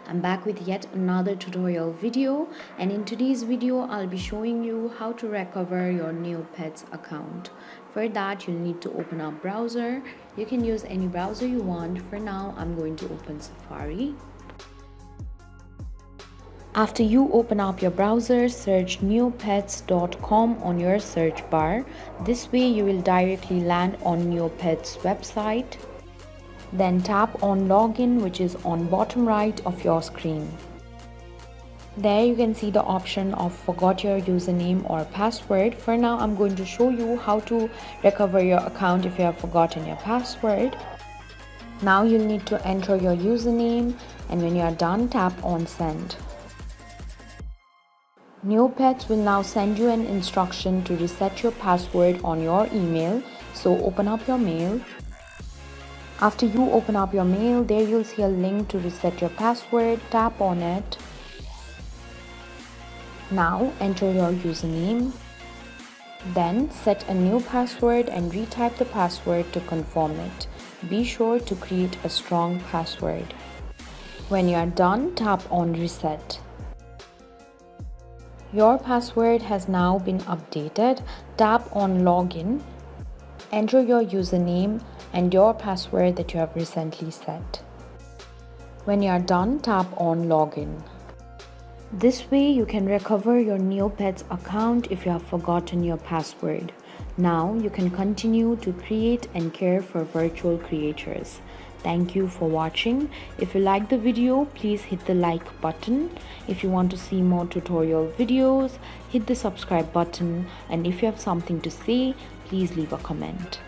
I'm back with yet another tutorial video, and in today's video I'll be showing you how to recover your Neopets account. For that you'll need to open up browser. You can use any browser you want. For now I'm going to open Safari. After you open up your browser, search neopets.com on your search bar. This way you will directly land on Neopets website. Then tap on login, which is on bottom right of your screen. There you can see the option of forgot your username or password. For now I'm going to show you how to recover your account if you have forgotten your password. Now you'll need to enter your username, and when you are done, tap on send. Neopets will now send you an instruction to reset your password on your email, so open up your mail. After you open up your mail, there you'll see a link to reset your password. Tap on it. Now enter your username. Then set a new password and retype the password to confirm it. Be sure to create a strong password. When you are done, tap on reset. Your password has now been updated. Tap on login. Enter your username and your password that you have recently set. When you are done, tap on login. This way you can recover your Neopets account if you have forgotten your password. Now you can continue to create and care for virtual creators. Thank you for watching. If you like the video, please hit the like button. If you want to see more tutorial videos, hit the subscribe button. And if you have something to say, please leave a comment.